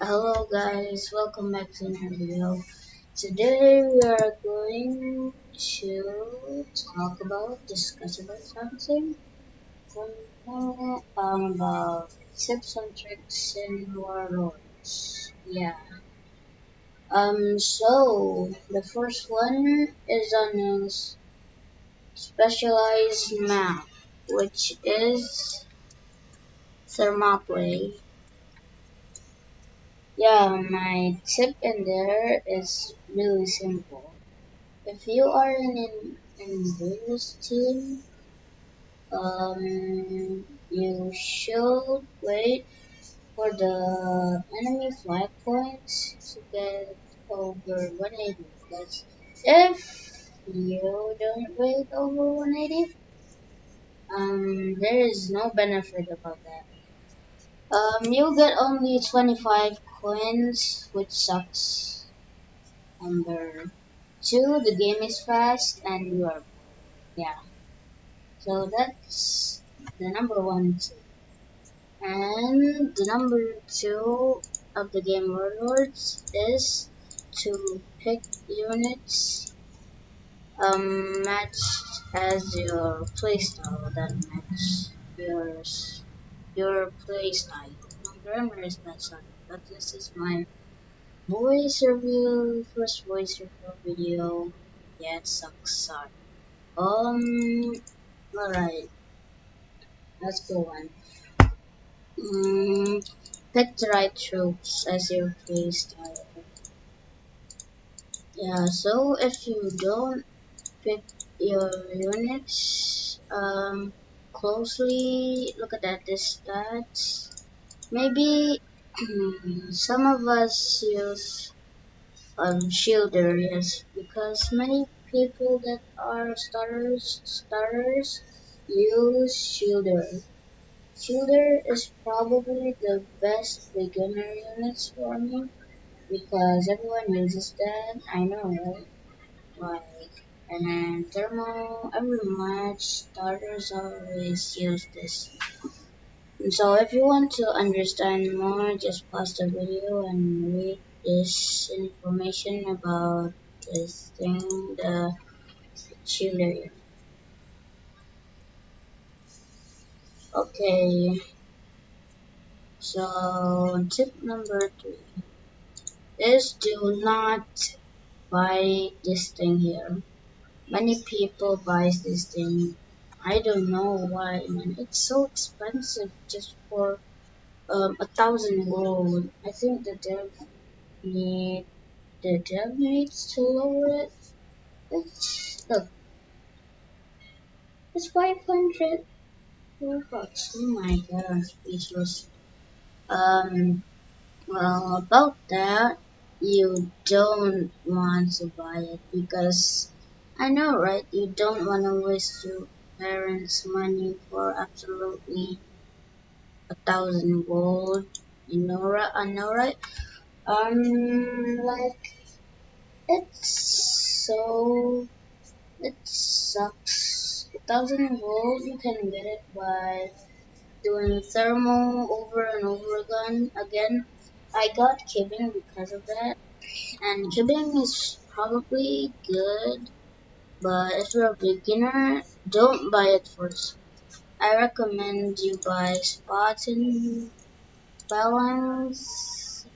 Hello guys, welcome back to another video. Today we are going to discuss about something about tips and tricks in Warlords. Yeah. So the first one is on a specialized map, which is Thermopylae. Yeah, my tip in there is really simple. If you are in an invaders team, you should wait for the enemy flag points to get over 180. Because if you don't wait over 180, there is no benefit about that. You get only 25 coins, which sucks. Number two, the game is fast and you are yeah. So that's the number one tip. And the number two of the game warlords is to pick units matched as your playstyle that match yours your playstyle. My grammar is not sorry, but this is my first voice review video. Yeah, it sucks, sorry. Alright, let's go on. Pick the right troops as your playstyle. Yeah, so if you don't pick your units closely, look at that, the stats. Maybe some of us use shielder, yes, because many people that are starters use shielder. Shielder is probably the best beginner units for me because everyone uses that. I know, right? Like, and then thermal, every match starters always use this. And so if you want to understand more, just pause the video and read this information about this thing, the shielder. Okay, so tip number three is do not buy this thing here. Many people buys this thing. I don't know why, man. It's so expensive just for 1,000 gold. I think need the dev needs to lower it. Look, it's 500 bucks. Oh my god, I'm speechless. Um, well, about that, you don't want to buy it because I know, right? You don't want to waste your parents' money for absolutely 1,000 gold. You know, right? I know, right? Like it's so it sucks. 1,000 gold, you can get it by doing thermal over and over again. I got kibbing because of that, and kibbing is probably good, but if you're a beginner, don't buy it first. I recommend you buy Spartan, Balance,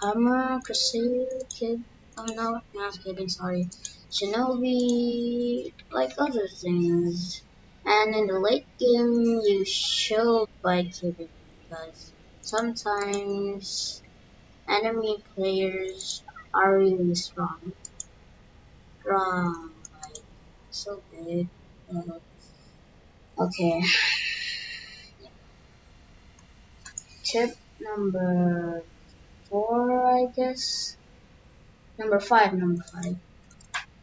Hammer, Crusader, Kid. Oh no, not kidding, sorry. Shinobi, like other things. And in the late game, you should buy Kibbing because sometimes enemy players are really strong. Strong, like so big. Uh, okay, tip number four, I guess. Number five.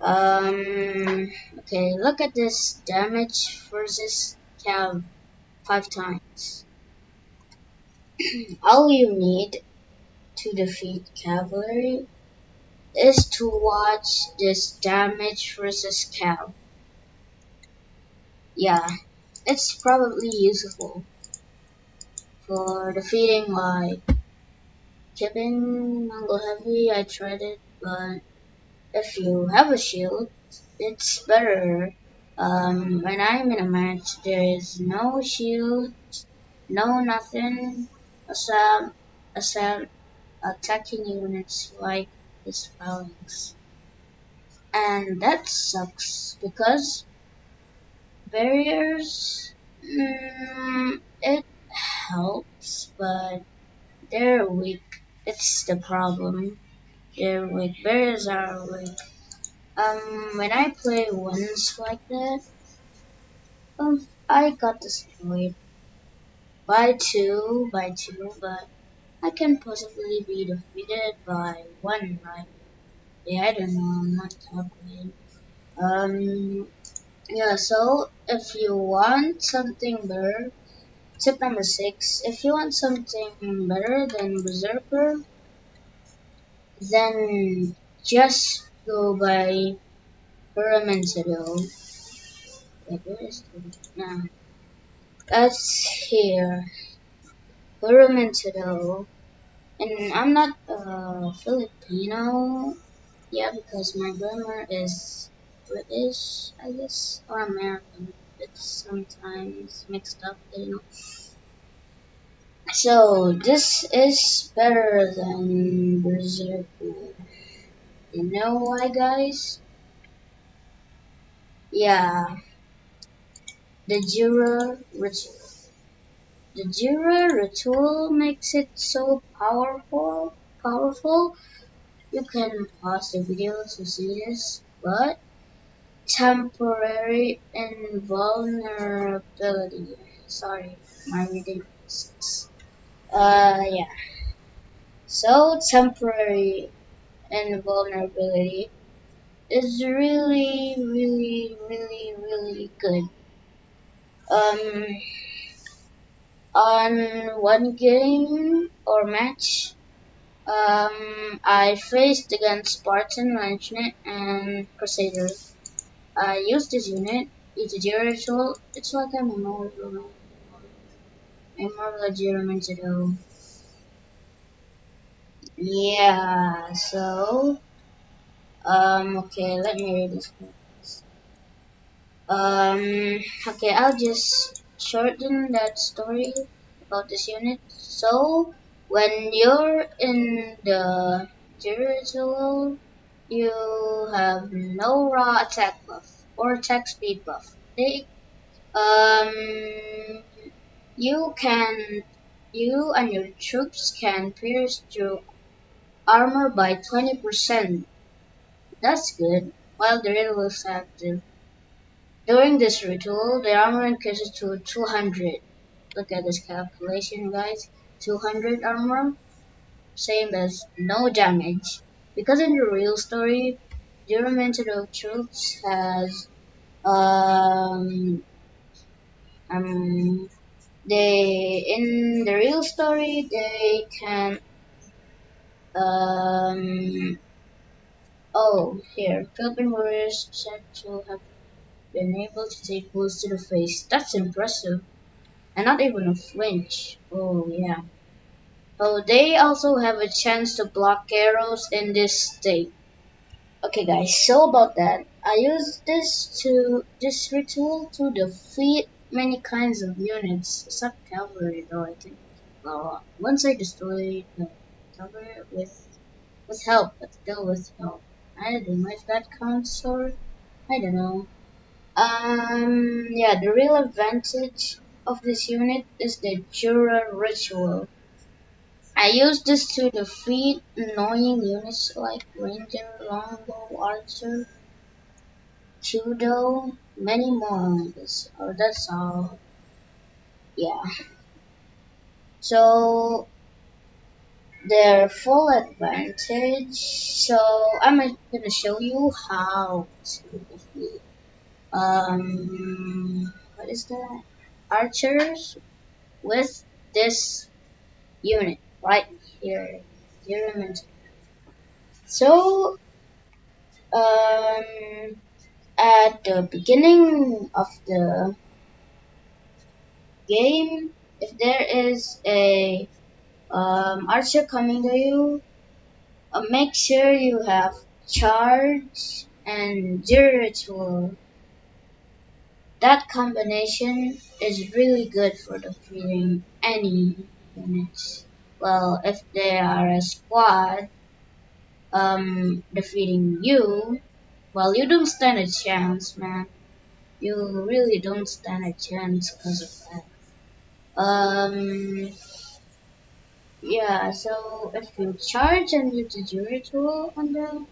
Okay, look at this damage versus cav 5 times. All you need to defeat cavalry is to watch this damage versus cav. Yeah, it's probably useful for defeating like Keeping mango heavy, I tried it, but if you have a shield, it's better. When I'm in a match, there is no shield, no nothing, aside, aside attacking units like his phalanx. And that sucks because barriers, it helps, but they're weak. It's the problem. They're weak. Barriers are weak. When I play ones like that, I got destroyed by two, but I can possibly be defeated by one, right? Yeah, I don't know. I'm not talking. Um, yeah. So if you want something better, tip number six: if you want something better than Berserker, then just go by Pyramidal. Wait, where is it? No, that's here. Pyramidal. And I'm not Filipino, yeah, because my grammar is British, I guess, or American. It's sometimes mixed up, you know. So this is better than Berserker. You know why, guys? Yeah, the Jura ritual. The Jura ritual makes it so powerful. You can pause the video to see this, but temporary invulnerability. Sorry, my reading is. Yeah. So temporary invulnerability is really good. Um, on one game or match, I faced against Spartan, Legionnaire, and Crusader. I used this unit. It's a ritual. It's like a memorial German ago. Yeah. So, okay. Let me read this. Okay. I'll just shorten that story about this unit. So, when you're in the ritual, you have no raw attack buff or attack speed buff. Um, you can, you and your troops can pierce through armor by 20%. That's good. While the ritual is active. During this ritual, the armor increases to 200. Look at this calculation, guys. 200 armor, same as no damage. Because in the real story, the Regimental troops has um um they in the real story they can um oh here Philippine warriors said to have been able to take blows to the face. That's impressive. And not even a flinch. Oh yeah. Oh, they also have a chance to block arrows in this state. Okay guys, so about that, I use this ritual to defeat many kinds of units, except cavalry though I think. Once I destroyed the cavalry with help, but still with help. I don't know if that counts or I don't know. Yeah, the real advantage of this unit is the Jura ritual. I use this to defeat annoying units like Ranger, Longbow, Archer, Judo, many more. That's all. Yeah. So their full advantage. So I'm gonna show you how to defeat. What is that? Archers with this unit right here. Experiment. So um, at the beginning of the game, if there is a Archer coming to you. Make sure you have charge and zero ritual. That combination is really good for defeating any units. Well, if they are a squad, defeating you, well, you don't stand a chance, man. You really don't stand a chance because of that. Yeah, so if you charge and use the jury tool on the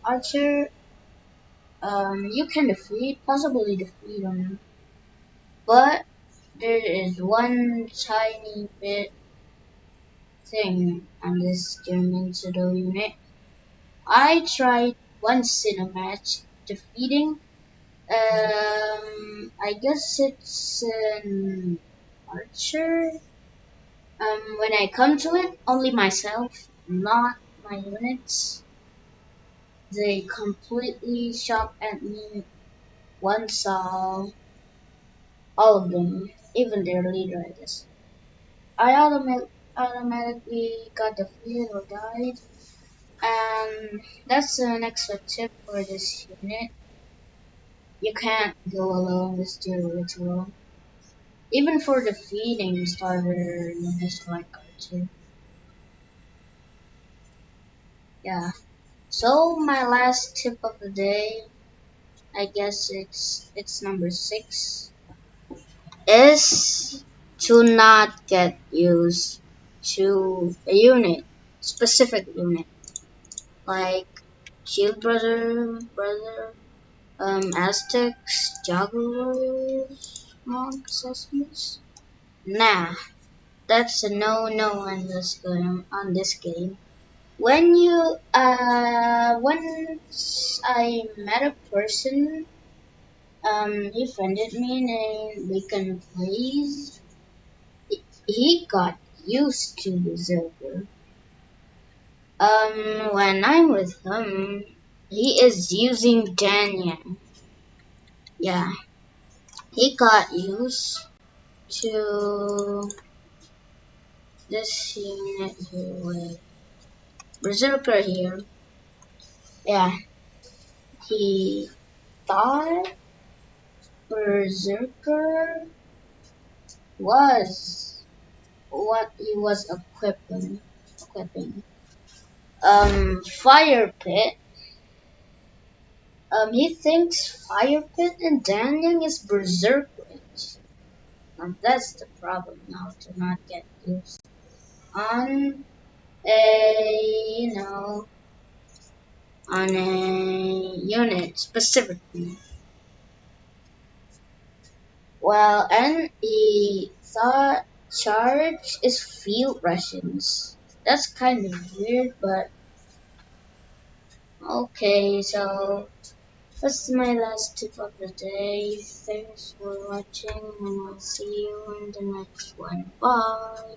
archer, you can defeat, possibly defeat him. But there is one tiny bit thing on this German pseudo unit. I tried once in a match defeating. I guess it's an archer. When I come to it, only myself, not my units. They completely shot at me once all of them, even their leader, I guess. I automatically got defeated or died, and that's an extra tip for this unit. You can't go alone with your ritual, even for defeating starter units like R2. Yeah. So my last tip of the day, I guess it's number 6, is to not get used to a unit, specific unit, like Shield Brother, Aztecs, Jaguars, Monk Assassins. Nah, that's a no on this game. Once I met a person, he friended me named Bacon Plays. He got used to Berserker. When I'm with him, he is using Danyan. Yeah, he got used to this unit here with Berserker here. Yeah, he thought Berserker was what he was equipping. Fire Pit. He thinks Fire Pit and Danyang is Berserk Range. That's the problem now, to not get used on a, on a unit specifically. Well, and he thought charge is field rations. That's kind of weird, but okay, so that's my last tip of the day. Thanks for watching, and I'll see you in the next one. Bye.